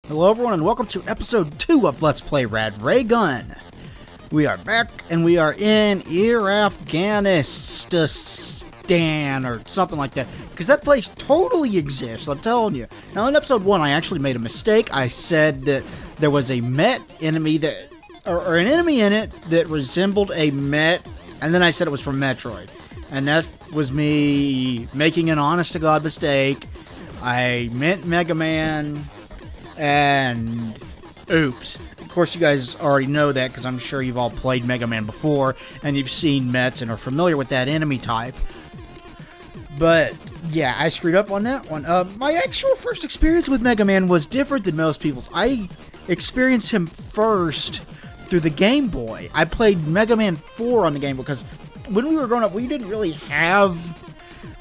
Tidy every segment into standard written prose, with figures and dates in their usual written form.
Hello everyone and welcome to episode 2 of Let's Play Rad Raygun. We are back and we are in Afghanistan or something like that. Because that place totally exists, I'm telling you. Now in episode 1 I actually made a mistake. I said that there was a Met enemy that, or an enemy in it that resembled a Met, and then I said it was from Metroid. And that was me making an honest to God mistake. I meant Mega Man. And oops. Of course you guys already know that because I'm sure you've all played Mega Man before and you've seen Mets and are familiar with that enemy type. But yeah, I screwed up on that one. My actual first experience with Mega Man was different than most people's. I experienced him first through the Game Boy. I played Mega Man 4 on the Game Boy because when we were growing up we didn't really have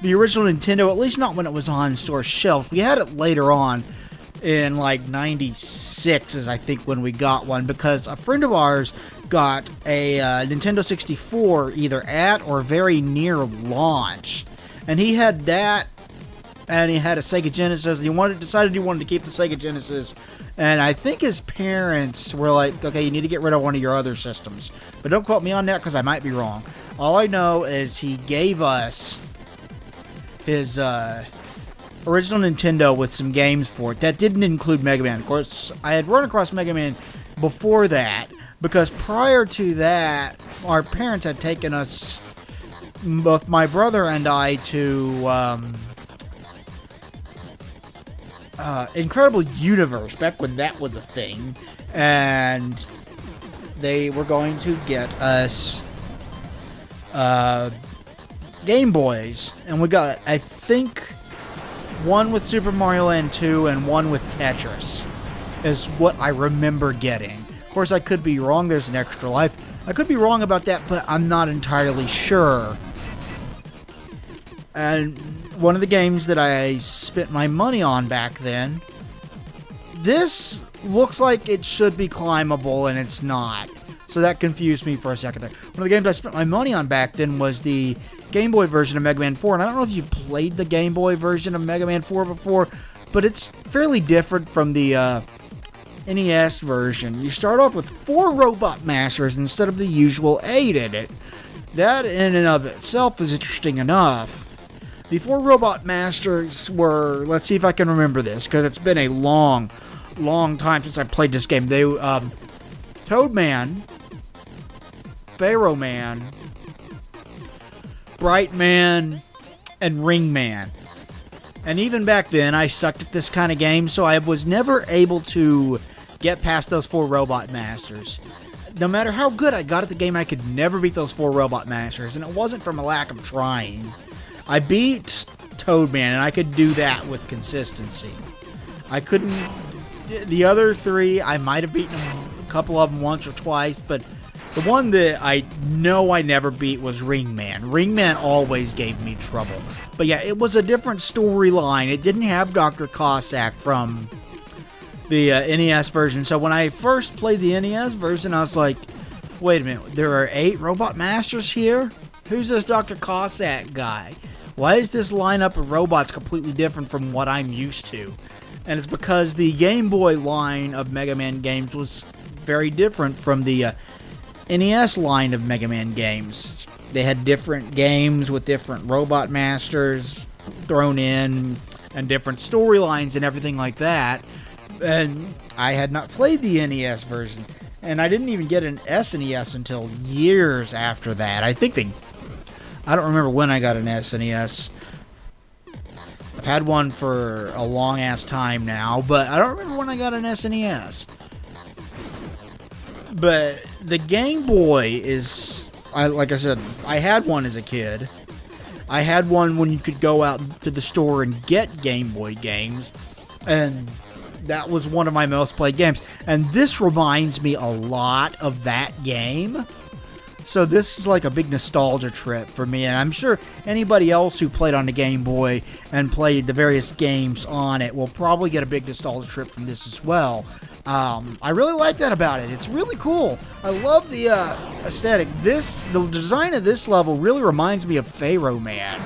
the original Nintendo, at least not when it was on store shelves. We had it later on. In like 96 is I think when we got one, because a friend of ours got a Nintendo 64 either at or very near launch, and he had that and he had a Sega Genesis, and he decided he wanted to keep the Sega Genesis, and I think his parents were like, okay, you need to get rid of one of your other systems, but don't quote me on that because I might be wrong. All I know is he gave us his original Nintendo with some games for it. That didn't include Mega Man. Of course, I had run across Mega Man before that, because prior to that, our parents had taken us, both my brother and I, to Incredible Universe, back when that was a thing, and they were going to get us Game Boys, and we got, I think, one with Super Mario Land 2 and one with Tetris is what I remember getting. Of course, I could be wrong. There's an Extra Life. I could be wrong about that, but I'm not entirely sure. And one of the games that I spent my money on back then, this looks like it should be climbable, and it's not. So that confused me for a second there. One of the games I spent my money on back then was the Game Boy version of Mega Man 4, and I don't know if you've played the Game Boy version of Mega Man 4 before, but it's fairly different from the NES version. You start off with 4 Robot Masters instead of the usual 8 in it. That in and of itself is interesting enough. The 4 Robot Masters were, let's see if I can remember this, because it's been a long time since I played this game. They, Toad Man, Pharaoh Man, Bright Man, and Ring Man. And even back then, I sucked at this kind of game, so I was never able to get past those 4 Robot Masters. No matter how good I got at the game, I could never beat those 4 Robot Masters, and it wasn't from a lack of trying. I beat Toad Man, and I could do that with consistency. I couldn't... The other 3, I might have beaten them, a couple of them once or twice, but the one that I know I never beat was Ring Man. Ring Man always gave me trouble. But yeah, it was a different storyline. It didn't have Dr. Cossack from the NES version. So when I first played the NES version, I was like, wait a minute, there are 8 Robot Masters here? Who's this Dr. Cossack guy? Why is this lineup of robots completely different from what I'm used to? And it's because the Game Boy line of Mega Man games was very different from the NES line of Mega Man games. They had different games with different Robot Masters thrown in and different storylines and everything like that. And I had not played the NES version. And I didn't even get an SNES until years after that. I don't remember when I got an SNES. I've had one for a long ass time now, but I don't remember when I got an SNES. But the Game Boy is, like I said, I had one as a kid. I had one when you could go out to the store and get Game Boy games, and that was one of my most played games. And this reminds me a lot of that game. So this is like a big nostalgia trip for me, and I'm sure anybody else who played on the Game Boy and played the various games on it will probably get a big nostalgia trip from this as well. I really like that about it. It's really cool. I love the aesthetic. The design of this level really reminds me of Pharaoh Man.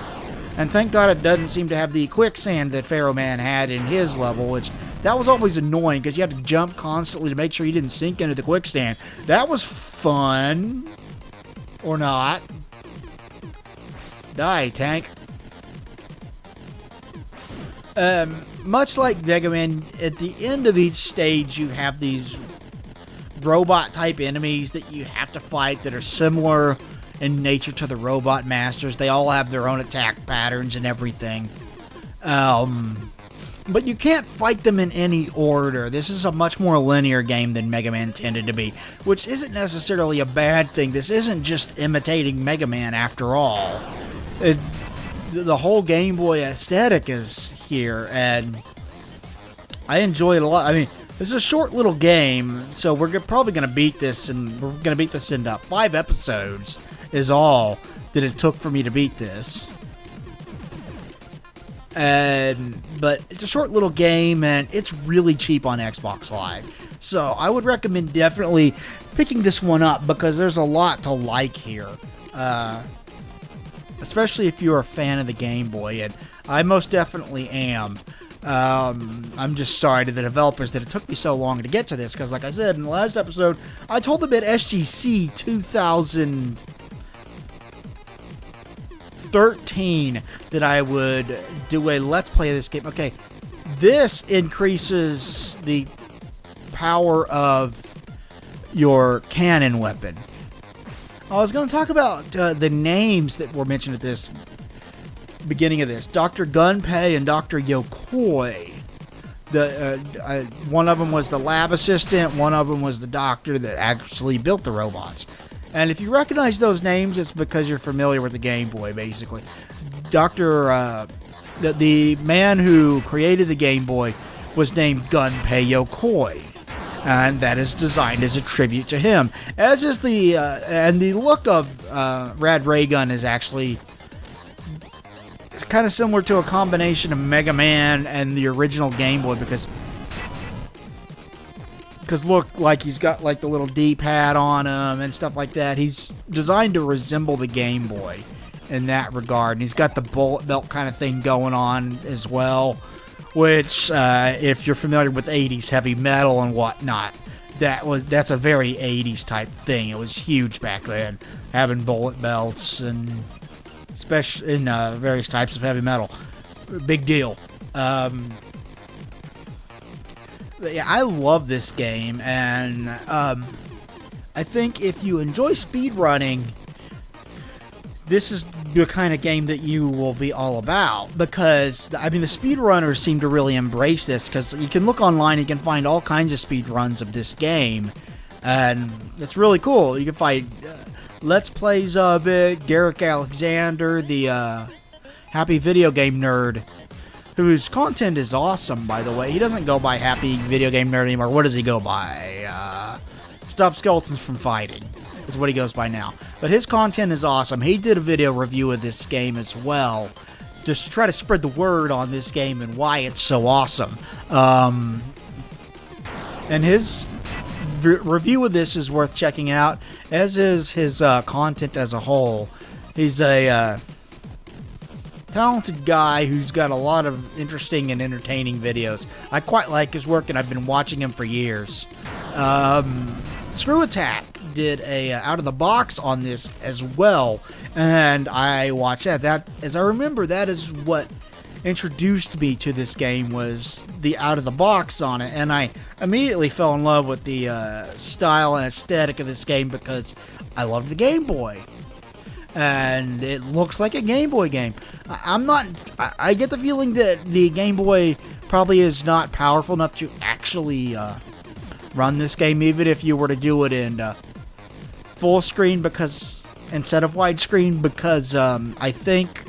And thank God it doesn't seem to have the quicksand that Pharaoh Man had in his level, which That was always annoying because you had to jump constantly to make sure you didn't sink into the quicksand. That was fun. Or not. Die, tank. Much like Mega Man, at the end of each stage you have these robot type enemies that you have to fight that are similar in nature to the Robot Masters. They all have their own attack patterns and everything. But you can't fight them in any order. This is a much more linear game than Mega Man tended to be, which isn't necessarily a bad thing. This isn't just imitating Mega Man after all. The whole Game Boy aesthetic is here, and I enjoy it a lot. I mean, this is a short little game, so we're probably going to beat this, and we're going to beat this in 5 episodes is all that it took for me to beat this. But it's a short little game, and it's really cheap on Xbox Live. So I would recommend definitely picking this one up because there's a lot to like here. Especially if you're a fan of the Game Boy, and I most definitely am. I'm just sorry to the developers that it took me so long to get to this, because like I said in the last episode, I told them at SGC 2013 that I would do a Let's Play of this game. Okay, this increases the power of your cannon weapon. I was going to talk about the names that were mentioned at this beginning of this. Dr. Gunpei and Dr. Yokoi. One of them was the lab assistant. One of them was the doctor that actually built the robots. And if you recognize those names, it's because you're familiar with the Game Boy, basically. The man who created the Game Boy was named Gunpei Yokoi. And that is designed as a tribute to him. As is and the look of Rad Raygun is actually kind of similar to a combination of Mega Man and the original Game Boy because look, like he's got like the little D-pad on him and stuff like that. He's designed to resemble the Game Boy in that regard. And he's got the bullet belt kind of thing going on as well. Which, if you're familiar with 80s heavy metal and whatnot, that's a very 80s type thing. It was huge back then, having bullet belts and especially in various types of heavy metal. Big deal. Yeah, I love this game, and I think if you enjoy speedrunning, this is the kind of game that you will be all about, because, I mean, the speedrunners seem to really embrace this, because you can look online, you can find all kinds of speedruns of this game, and it's really cool. You can find Let's Plays of it, Derek Alexander, the Happy Video Game Nerd, whose content is awesome, by the way. He doesn't go by Happy Video Game Nerd anymore. What does he go by? Stop Skeletons from Fighting is what he goes by now. But his content is awesome. He did a video review of this game as well, just to try to spread the word on this game and why it's so awesome. And his review of this is worth checking out, as is his content as a whole. He's a talented guy who's got a lot of interesting and entertaining videos. I quite like his work, and I've been watching him for years. Screw Attack did a out of the box on this as well, and I watched that. That, as I remember, that is what introduced me to this game, was the out of the box on it, and I immediately fell in love with the style and aesthetic of this game because I love the Game Boy. And it looks like a Game Boy game. I get the feeling that the Game Boy probably is not powerful enough to actually run this game, even if you were to do it in full screen instead of widescreen, because I think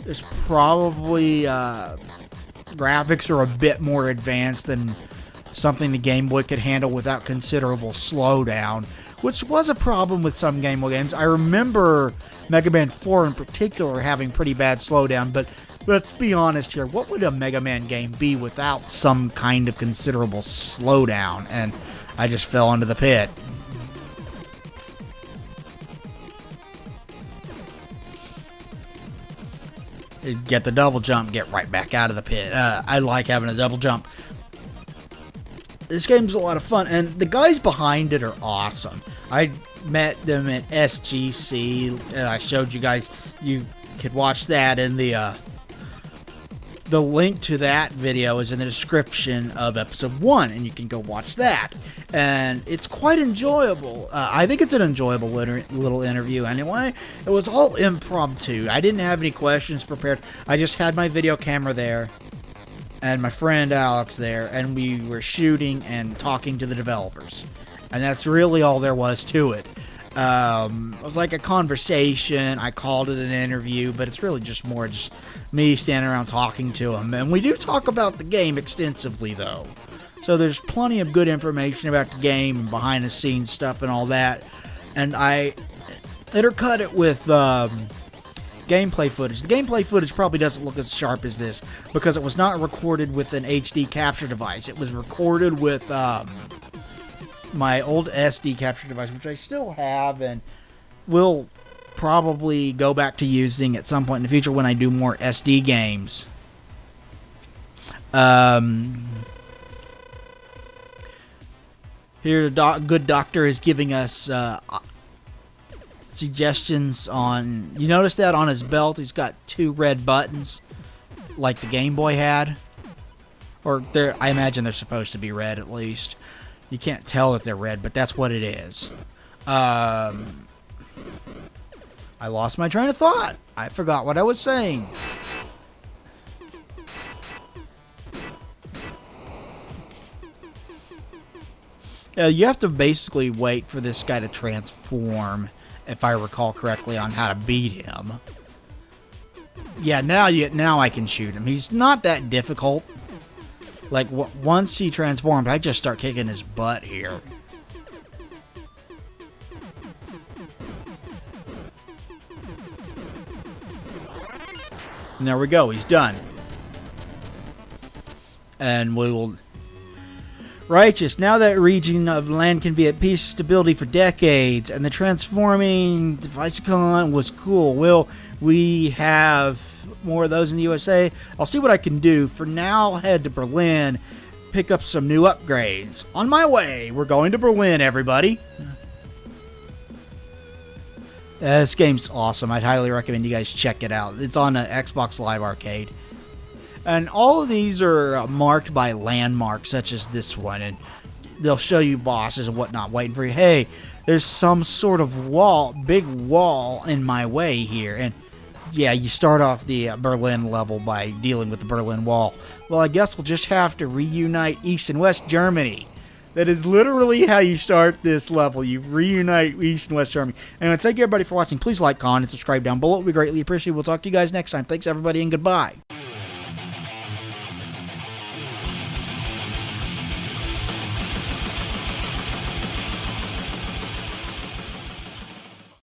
there's probably graphics are a bit more advanced than something the Game Boy could handle without considerable slowdown, which was a problem with some Game Boy games. I remember Mega Man 4 in particular having pretty bad slowdown, but let's be honest here, what would a Mega Man game be without some kind of considerable slowdown? And I just fell into the pit. Get the double jump, get right back out of the pit. I like having a double jump. this game's a lot of fun, and the guys behind it are awesome. I met them at SGC, and I showed you guys. You could watch that in the link to that video is in the description of episode 1, and you can go watch that. And it's quite enjoyable. I think it's an enjoyable little interview anyway. It was all impromptu. I didn't have any questions prepared. I just had my video camera there and my friend Alex there, and we were shooting and talking to the developers. And that's really all there was to it. It was like a conversation. I called it an interview, but it's really just more just me standing around talking to them. And we do talk about the game extensively, though. So there's plenty of good information about the game and behind-the-scenes stuff and all that. And I intercut it with gameplay footage. The gameplay footage probably doesn't look as sharp as this because it was not recorded with an HD capture device. It was recorded with my old SD capture device, which I still have and will probably go back to using at some point in the future when I do more SD games. Here, the good doctor is giving us suggestions on... You notice that on his belt he's got 2 red buttons, like the Game Boy had? Or I imagine they're supposed to be red at least. You can't tell that they're red, but that's what it is. I lost my train of thought. I forgot what I was saying. You have to basically wait for this guy to transform, if I recall correctly, on how to beat him. Yeah, now I can shoot him. He's not that difficult. Like, once he transformed, I just start kicking his butt here. And there we go. He's done. And we will... Righteous. Now that region of land can be at peace and stability for decades, and the transforming device was cool. Will we have more of those in the USA? I'll see what I can do. For now, I'll head to Berlin, pick up some new upgrades. On my way, we're going to Berlin, everybody. This game's awesome. I'd highly recommend you guys check it out. It's on Xbox Live Arcade. And all of these are marked by landmarks, such as this one. And they'll show you bosses and whatnot waiting for you. Hey, there's some sort of wall, big wall in my way here. And yeah, you start off the Berlin level by dealing with the Berlin Wall. Well, I guess we'll just have to reunite East and West Germany. That is literally how you start this level. You reunite East and West Germany. And thank you everybody for watching. Please like, comment, and subscribe down below. We greatly appreciate it. We'll talk to you guys next time. Thanks everybody and goodbye.